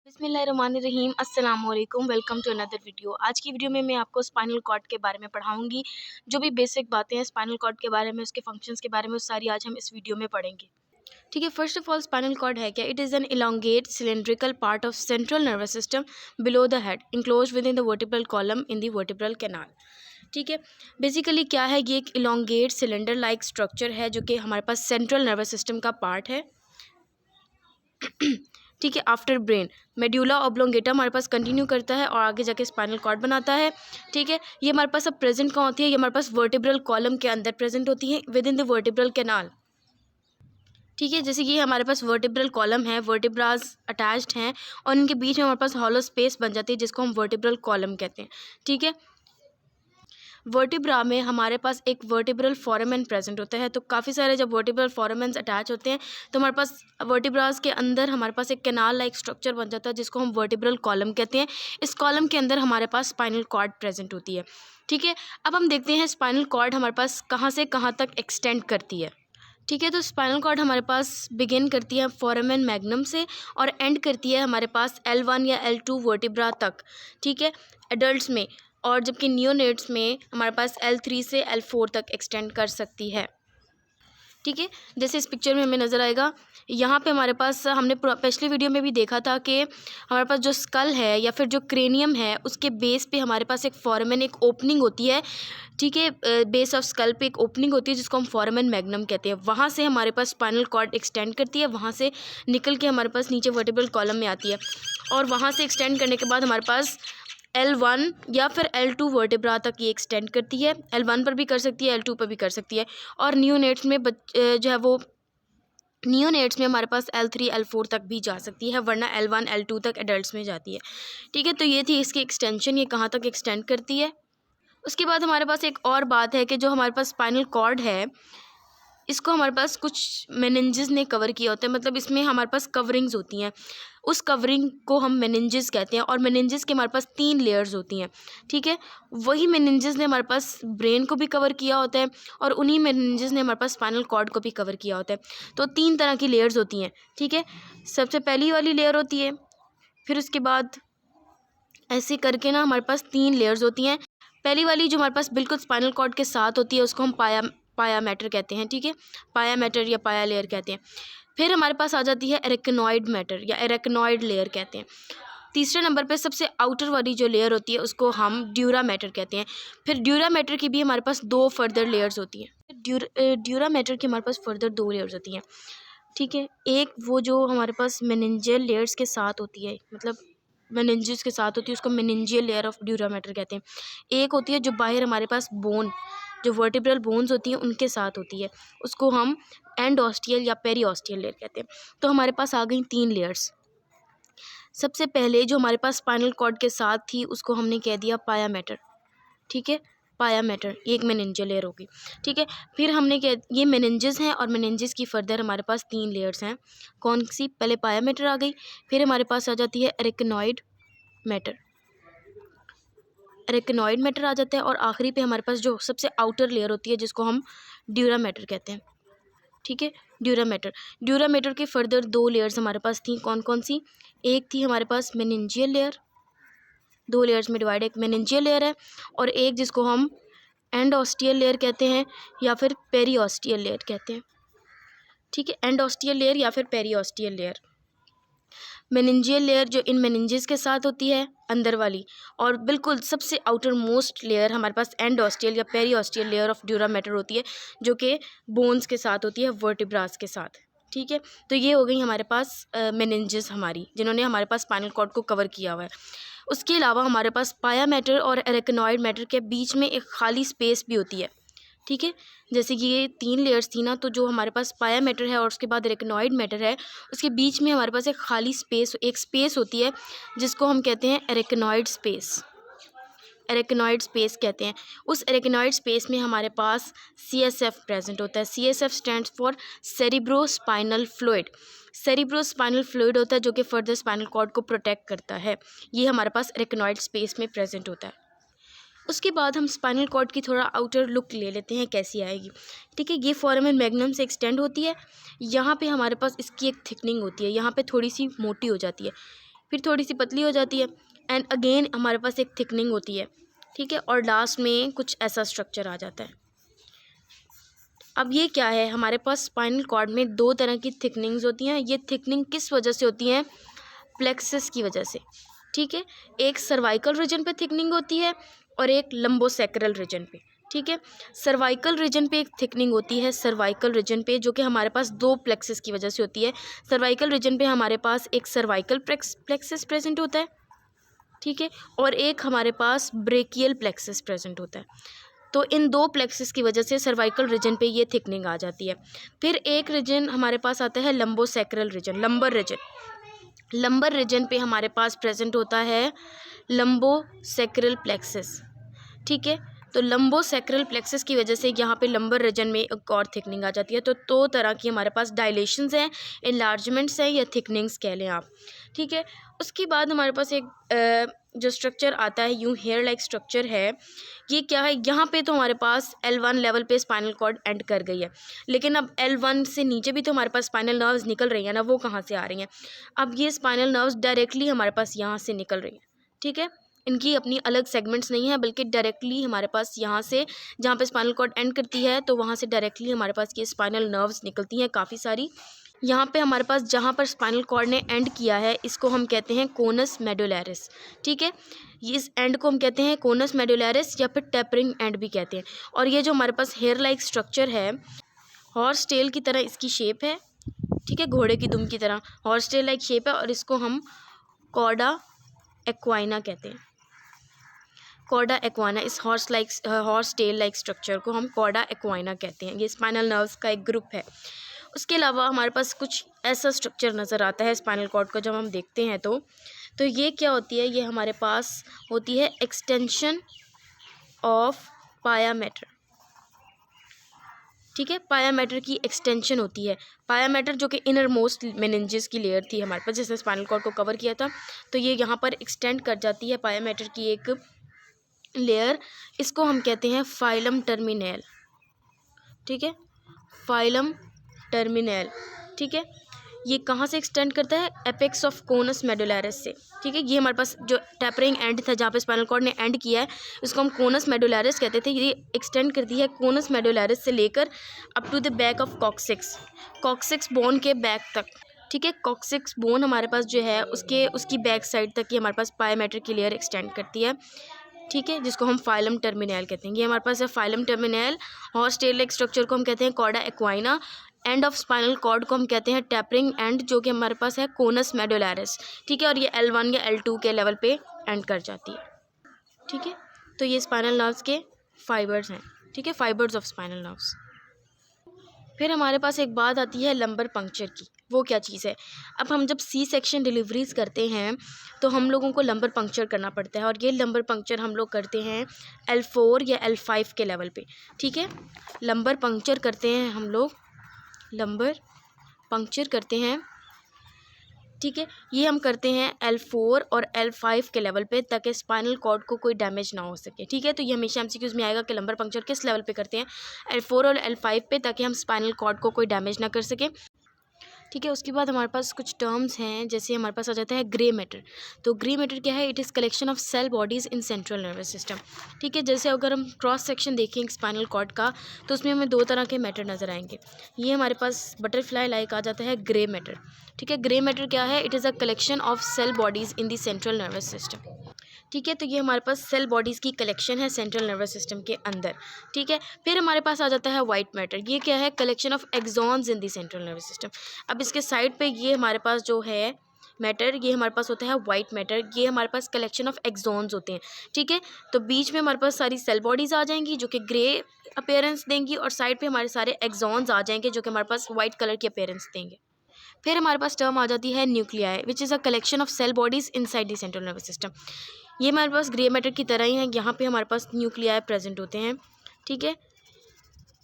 बिस्मिल्लाहिर्रहमानिर्रहीम अस्सलाम वालेकुम। Welcome to another video. आज की वीडियो में मैं आपको स्पाइनल कॉर्ड के बारे में पढ़ाऊंगी। जो भी बेसिक बातें हैं स्पाइनल कॉर्ड के बारे में, उसके फंक्शंस के बारे में, वो सारी आज हम इस वीडियो में पढ़ेंगे। ठीक है, first of all spinal cord है क्या? It is an elongate cylindrical part of central nervous system below the head, enclose within the vertebral column in the vertebral canal. ठीक है, बेसिकली क्या है, ये एक इलोंगेट सिलेंडर लाइक स्ट्रक्चर है जो कि हमारे पास सेंट्रल नर्वस सिस्टम का पार्ट है। ठीक है, आफ्टर ब्रेन मेड्यूला ऑब्लोंगेटा हमारे पास कंटिन्यू करता है और आगे जाके स्पाइनल कॉर्ड बनाता है। ठीक है, ये हमारे पास अब प्रेजेंट कहाँ होती है? ये हमारे पास वर्टिब्रल कॉलम के अंदर प्रेजेंट होती है with in the vertebral canal. ठीक है, जैसे कि हमारे पास वर्टिब्रल कॉलम है, वर्टिब्राज अटैच्ड हैं और इनके बीच में हमारे पास हॉलो स्पेस बन जाती है जिसको हम वर्टिब्रल कॉलम कहते हैं। ठीक है, वर्टिब्रा में हमारे पास एक वर्टिब्रल फोरामेन प्रेजेंट होता है। तो काफ़ी सारे जब वर्टिब्रल फोरामेन्स अटैच होते हैं तो हमारे पास वर्टिब्रास के अंदर हमारे पास एक कैनाल लाइक स्ट्रक्चर बन जाता है जिसको हम वर्टिब्रल कॉलम कहते हैं। इस कॉलम के अंदर हमारे पास स्पाइनल कॉर्ड प्रेजेंट होती है। ठीक है, अब हम देखते हैं स्पाइनल कॉर्ड हमारे पास कहाँ से कहाँ तक एक्सटेंड करती है। ठीक है, तो स्पाइनल कॉर्ड हमारे पास बिगिन करती है फोरामेन मैग्नम से और एंड करती है हमारे पास L1 या L2 वर्टिब्रा तक। ठीक है, एडल्ट्स में, और जबकि नियोनेट्स में हमारे पास L3 से L4 तक एक्सटेंड कर सकती है। ठीक है, जैसे इस पिक्चर में हमें नज़र आएगा, यहाँ पे हमारे पास हमने पिछले वीडियो में भी देखा था कि हमारे पास जो स्कल है या फिर जो क्रेनियम है उसके बेस पे हमारे पास एक फोरामेन एक ओपनिंग होती है। ठीक है, बेस ऑफ स्कल पे एक ओपनिंग होती है जिसको हम फोरामेन मैग्नम कहते हैं। वहाँ से हमारे पास स्पाइनल कॉर्ड एक्सटेंड करती है, वहाँ से निकल के हमारे पास नीचे वर्टिब्रल कॉलम में आती है और वहाँ से एक्सटेंड करने के बाद हमारे पास L1 या फिर L2 वर्टिब्रा तक ये एक्सटेंड करती है। L1 पर भी कर सकती है, L2 पर भी कर सकती है। और नियोनेट्स में जो है वो नियोनेट्स में हमारे पास L3 L4 तक भी जा सकती है, वरना L1 L2 तक एडल्ट्स में जाती है। ठीक है, तो ये थी इसकी एक्सटेंशन, ये कहाँ तक एक्सटेंड करती है। उसके बाद हमारे पास एक और बात है कि जो हमारे पास स्पाइनल कॉर्ड है इसको हमारे पास कुछ मेनिंजेस ने कवर किया होता है, मतलब इसमें हमारे पास कवरिंग्स होती हैं। उस कवरिंग को हम मेनिंजेस कहते हैं और मेनिंजेस के हमारे पास 3 लेयर्स होती हैं। ठीक है, वही मेनिंजेस ने हमारे पास ब्रेन को भी कवर किया होता है और उन्हीं मेनिंजेस ने हमारे पास स्पाइनल कॉर्ड को भी कवर किया होता है। तो 3 तरह की लेयर्स होती हैं। ठीक है, सबसे पहली वाली लेयर होती है, फिर उसके बाद ऐसे करके ना हमारे पास 3 लेयर्स होती हैं। पहली वाली जो हमारे पास बिल्कुल स्पाइनल कॉर्ड के साथ होती है उसको हम पाया मैटर कहते हैं। ठीक है, पाया मैटर या पाया लेयर कहते हैं। फिर हमारे पास आ जाती है एरेक्नॉइड मैटर या एरेक्नॉइड लेयर कहते हैं। तीसरे नंबर पे सबसे आउटर वाली जो लेयर होती है उसको हम ड्यूरा मैटर कहते हैं। फिर ड्यूरा मैटर की भी हमारे पास 2 फर्दर लेयर्स होती हैं। ड्यूरा मैटर की हमारे पास फर्दर 2 लेयर्स होती हैं। ठीक है, एक वो जो हमारे पास मेनिंजियल लेयर्स के साथ होती है, मतलब मेनिंजेस के साथ होती है, उसको meningeal layer of dura mater कहते हैं। एक होती है जो बाहर हमारे पास बोन, जो वर्टिब्रल बोन्स होती हैं उनके साथ होती है, उसको हम एंडोस्टियल या पेरीओस्टियल लेयर कहते हैं। तो हमारे पास आ गई 3 लेयर्स। सबसे पहले जो हमारे पास स्पाइनल कॉर्ड के साथ थी उसको हमने कह दिया पाया मैटर। ठीक है, पाया मैटर एक मेनिंजियल लेयर होगी। ठीक है, फिर हमने कह ये मेनिंजेस हैं और मेनिंजेस की फर्दर हमारे पास 3 लेयर्स हैं। कौन सी? पहले पाया मैटर आ गई, फिर हमारे पास आ जाती है एरेक्नॉइड मैटर। एरेक्नॉइड मैटर आ जाता है और आखिरी पे हमारे पास जो सबसे आउटर लेयर होती है जिसको हम ड्यूरा मैटर कहते हैं। ठीक है, ड्यूरा मैटर। ड्यूरा मैटर के फर्दर 2 लेयर्स हमारे पास थी। कौन कौन सी? एक थी हमारे पास मेनिंजियल लेयर, 2 लेयर्स में डिवाइड, एक मेनिंजियल लेयर है और एक जिसको हम एंडोस्टियल लेयर कहते हैं या फिर पेरीओस्टियल लेयर कहते हैं। ठीक है, एंडोस्टियल लेयर या फिर पेरीओस्टियल लेयर। मेनिंजियल लेयर जो इन मेनिंजेस के साथ होती है अंदर वाली, और बिल्कुल सबसे आउटर मोस्ट लेयर हमारे पास एंडोस्टियल या periosteal layer of dura mater होती है जो कि बोन्स के साथ होती है, वर्टिब्रास के साथ। ठीक है, तो ये हो गई हमारे पास मेनिंजेस हमारी, जिन्होंने हमारे पास स्पाइनल कॉर्ड को कवर किया हुआ है। उसके अलावा हमारे पास पाया मैटर और एरेक्नॉइड मैटर के बीच में एक खाली स्पेस भी होती है। ठीक है, जैसे कि ये 3 लेयर्स थी ना, तो जो हमारे पास पाया मैटर है और उसके बाद एरेक्नॉइड मैटर है, उसके बीच में हमारे पास एक खाली स्पेस, एक स्पेस होती है जिसको हम कहते हैं एरेक्नॉइड स्पेस। एरेक्नॉइड स्पेस कहते हैं। उस एरेक्नॉइड स्पेस में हमारे पास CSF प्रेजेंट होता है। CSF stands for cerebrospinal fluid. Cerebrospinal fluid होता है जो कि फर्दर स्पाइनल कॉर्ड को प्रोटेक्ट करता है। ये हमारे पास एरेक्नॉइड स्पेस में प्रेजेंट होता है। उसके बाद हम स्पाइनल कॉर्ड की थोड़ा आउटर लुक ले लेते हैं कैसी आएगी। ठीक है, ये फोरामेन मैग्नम से एक्सटेंड होती है। यहाँ पे हमारे पास इसकी एक थिकनिंग होती है, यहाँ पे थोड़ी सी मोटी हो जाती है। फिर थोड़ी सी पतली हो जाती है, एंड अगेन हमारे पास एक थिकनिंग होती है, ठीक है, और लास्ट में कुछ ऐसा स्ट्रक्चर आ जाता है। अब ये क्या है, हमारे पास स्पाइनल कॉर्ड में दो तरह की थिकनिंग्स होती हैं। ये थिकनिंग किस वजह से होती हैं? प्लेक्सस की वजह से, ठीक है। एक सर्वाइकल रीजन पे थिकनिंग होती है और एक लंबोसेक्रल रीजन पे, ठीक है। सर्वाइकल रीजन पे एक थिकनिंग होती है, सर्वाइकल रीजन पे, जो कि हमारे पास दो प्लेक्सस की वजह से होती है। सर्वाइकल रीजन पे हमारे पास एक सर्वाइकल प्लेक्सस प्रेजेंट होता है, ठीक है, और एक हमारे पास ब्रेकियल प्लेक्सस प्रेजेंट होता है। तो इन दो प्लेक्सस की वजह से सर्वाइकल रीजन पे ये थिकनिंग आ जाती है। फिर एक रीजन हमारे पास आता है lumbosacral region, lumbar region. Lumbar region पे हमारे पास प्रेजेंट होता है लंबोसेक्रल प्लेक्सस, ठीक है। तो लंबोसेक्रल प्लेक्सस की वजह से यहाँ पे लंबर रीजन में एक और थिकनिंग आ जाती है। तो दो तरह की हमारे पास डायलेशंस हैं, इनलार्जमेंट्स हैं या थिकनिंग्स कह लें आप, ठीक है। उसके बाद हमारे पास एक जो स्ट्रक्चर आता है, यूँ हेयर लाइक स्ट्रक्चर है। ये क्या है, यहाँ पे तो हमारे पास L1 लेवल पे स्पाइनल कॉर्ड एंड कर गई है, लेकिन अब L1 से नीचे भी तो हमारे पास स्पाइनल नर्व्स निकल रही हैं ना, वो कहाँ से आ रही हैं? अब ये स्पाइनल नर्व्स डायरेक्टली हमारे पास यहाँ से निकल रही हैं, ठीक है। इनकी अपनी अलग सेगमेंट्स नहीं है, बल्कि डायरेक्टली हमारे पास यहाँ से, जहाँ पे स्पाइनल कॉर्ड एंड करती है, तो वहाँ से डायरेक्टली हमारे पास ये स्पाइनल नर्व्स निकलती हैं काफ़ी सारी। यहाँ पे हमारे पास जहाँ पर स्पाइनल कॉर्ड ने एंड किया है, इसको हम कहते हैं कोनस मेडुलैरिस, ठीक है। इस एंड को हम कहते हैं कोनस मेडुलैरिस या फिर टेपरिंग एंड भी कहते हैं। और ये जो हमारे पास हेयर लाइक स्ट्रक्चर है, हॉर्स टेल की तरह इसकी शेप है, ठीक है, घोड़े की दुम की तरह हॉर्स टेल लाइक शेप है, और इसको हम कॉर्डा एक्वाइना कहते हैं। कॉर्डा एक्वाना, इस हॉर्स टेल लाइक स्ट्रक्चर को हम कॉर्डा एक्वाइना कहते हैं। ये स्पाइनल नर्व्स का एक ग्रुप है। उसके अलावा हमारे पास कुछ ऐसा स्ट्रक्चर नज़र आता है स्पाइनल कॉर्ड को जब हम देखते हैं तो ये क्या होती है, ये हमारे पास होती है एक्सटेंशन ऑफ पाया मैटर, ठीक है। पाया मैटर की एक्सटेंशन होती है। पाया मैटर जो कि इनर मोस्ट मेनिंजेस की लेयर थी हमारे पास, जिसने स्पाइनल कॉर्ड को कवर किया था, तो ये यहाँ पर एक्सटेंड कर जाती है पाया मैटर की एक लेयर। इसको हम कहते हैं फाइलम टर्मिनल, ठीक है, फाइलम टर्मिनल, ठीक है। ये कहाँ से एक्सटेंड करता है? एपेक्स ऑफ कोनस मेडुलैरिस से, ठीक है। ये हमारे पास जो टेपरिंग एंड था, जहाँ पे स्पाइनल कॉर्ड ने एंड किया है, उसको हम कोनस मेडुलैरिस कहते थे। ये एक्सटेंड करती है कोनस मेडुलैरिस से लेकर up to the back of coccyx bone के बैक तक, ठीक है। कॉक्सिक्स बोन हमारे पास जो है उसकी बैक साइड तक ये हमारे पास पाया मैटर की लेयर एक्सटेंड करती है, ठीक है, जिसको हम फाइलम टर्मिनल कहते हैं। ये हमारे पास है filum terminale. Horse tail like structure को हम कहते हैं cauda equina. End of spinal cord को हम कहते हैं टेपरिंग एंड, जो कि हमारे पास है कोनस मेडुलैरिस, ठीक है। और ये L1 या L2 के लेवल पे एंड कर जाती है, ठीक है। तो ये स्पाइनल नर्व्स के फाइबर्स हैं, ठीक है, फाइबर्स ऑफ स्पाइनल नर्व्स। फिर हमारे पास एक बात आती है लंबर पंक्चर की। वो क्या चीज़ है? अब हम जब सी सेक्शन डिलीवरीज करते हैं तो हम लोगों को लंबर पंक्चर करना पड़ता है, और ये लंबर पंक्चर हम लोग करते हैं L4 या L5 के लेवल पे, ठीक है। लंबर पंक्चर करते हैं हम लोग, लंबर पंक्चर करते हैं, ठीक है। ये हम करते हैं L4 और L5 के लेवल पे, ताकि स्पाइनल कॉर्ड को कोई डैमेज ना हो सके, ठीक है। तो ये हमेशा MCQs में आएगा कि लंबर पंक्चर किस लेवल पे करते हैं? L4 और L5 पे, ताकि हम स्पाइनल कॉर्ड को कोई डैमेज ना कर सके, ठीक है। उसके बाद हमारे पास कुछ टर्म्स हैं, जैसे हमारे पास आ जाता है ग्रे मैटर। तो ग्रे मैटर क्या है? It is collection of cell bodies in central nervous system, ठीक है। जैसे अगर हम क्रॉस सेक्शन देखें स्पाइनल कॉर्ड का, तो उसमें हमें दो तरह के मैटर नज़र आएंगे। ये हमारे पास बटरफ्लाई लाइक आ जाता है ग्रे मैटर, ठीक है। ग्रे मैटर क्या है? It is a collection of cell bodies in the central nervous system, ठीक है। तो ये हमारे पास सेल बॉडीज़ की कलेक्शन है सेंट्रल नर्वस सिस्टम के अंदर, ठीक है। फिर हमारे पास आ जाता है वाइट मैटर। ये क्या है? Collection of axons in the central nervous system. अब इसके साइड पे ये हमारे पास जो है मैटर, ये हमारे पास होता है वाइट मैटर। ये हमारे पास कलेक्शन ऑफ एक्सॉन्स होते हैं, ठीक है। तो बीच में हमारे पास सारी सेल बॉडीज़ आ जाएंगी जो कि ग्रे अपीयरेंस देंगी, और साइड पे हमारे सारे एक्सॉन्स आ जाएंगे जो कि हमारे पास वाइट कलर की अपीयरेंस देंगे। फिर हमारे पास टर्म आ जाती है nuclei, which is a collection of cell bodies inside the central nervous system. ये हमारे पास ग्रे मैटर की तरह ही है, यहाँ पे हमारे पास न्यूक्लियाई प्रेजेंट होते हैं, ठीक है।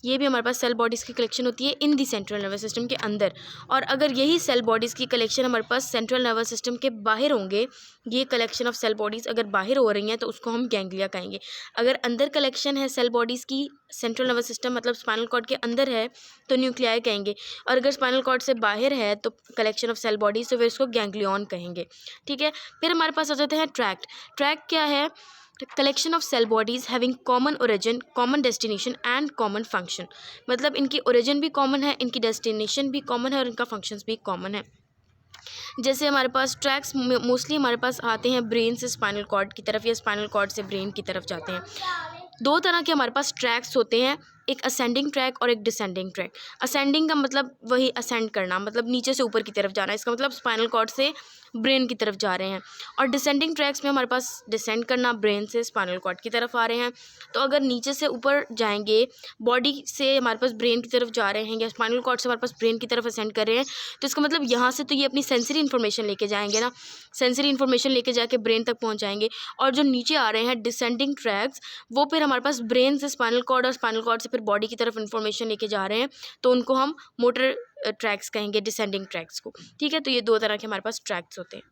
ये भी हमारे पास सेल बॉडीज़ की कलेक्शन होती है इन दी सेंट्रल नर्वस सिस्टम के अंदर। और अगर यही सेल बॉडीज़ की कलेक्शन हमारे पास सेंट्रल नर्वस सिस्टम के बाहर होंगे, ये कलेक्शन ऑफ सेल बॉडीज़ अगर बाहर हो रही हैं तो उसको हम गैंग्लिया कहेंगे। अगर अंदर कलेक्शन है सेल बॉडीज़ की सेंट्रल नर्वस सिस्टम मतलब स्पाइनल कॉर्ड के अंदर है तो न्यूक्लियाई कहेंगे, और अगर स्पाइनल कॉर्ड से बाहर है तो कलेक्शन ऑफ सेल बॉडीज़ तो फिर इसको गैंग्लियन कहेंगे। ठीक है, फिर हमारे पास आ जाते हैं ट्रैक्ट। ट्रैक्ट क्या है? Collection of cell bodies having common origin, common destination and common function. मतलब इनकी ओरिजिन भी कॉमन है, इनकी डेस्टिनेशन भी कॉमन है और इनका फंक्शंस भी कॉमन है। जैसे हमारे पास ट्रैक्स मोस्टली हमारे पास आते हैं ब्रेन से स्पाइनल कॉर्ड की तरफ या स्पाइनल कॉर्ड से ब्रेन की तरफ जाते हैं। दो तरह के हमारे पास ट्रैक्स होते हैं, एक असेंडिंग ट्रैक और एक डिसेंडिंग ट्रैक। असेंडिंग का मतलब वही असेंड करना, मतलब नीचे से ऊपर की तरफ जाना, इसका मतलब स्पाइनल कॉर्ड से ब्रेन की तरफ जा रहे हैं। और डिसेंडिंग ट्रैक्स में हमारे पास डिसेंड करना, ब्रेन से स्पाइनल कॉर्ड की तरफ आ रहे हैं। तो अगर नीचे से ऊपर जाएंगे, बॉडी से हमारे पास ब्रेन की तरफ जा रहे हैं या स्पाइनल कॉर्ड से हमारे पास ब्रेन की तरफ असेंड कर रहे हैं, तो इसका मतलब यहाँ से तो ये अपनी सेंसरी इन्फॉर्मेशन लेके जाएंगे ना, सेंसरी इन्फॉर्मेशन लेके जाके ब्रेन तक पहुँच जाएंगे। और जो नीचे आ रहे हैं डिसेंडिंग ट्रैक्स, वो फिर हमारे पास ब्रेन से स्पाइनल कॉर्ड और स्पाइनल कॉर्ड से फिर बॉडी की तरफ इन्फॉर्मेशन लेके जा रहे हैं, तो उनको हम मोटर ट्रैक्स कहेंगे, डिसेंडिंग ट्रैक्स को। ठीक है, तो ये दो तरह के हमारे पास ट्रैक्स होते हैं।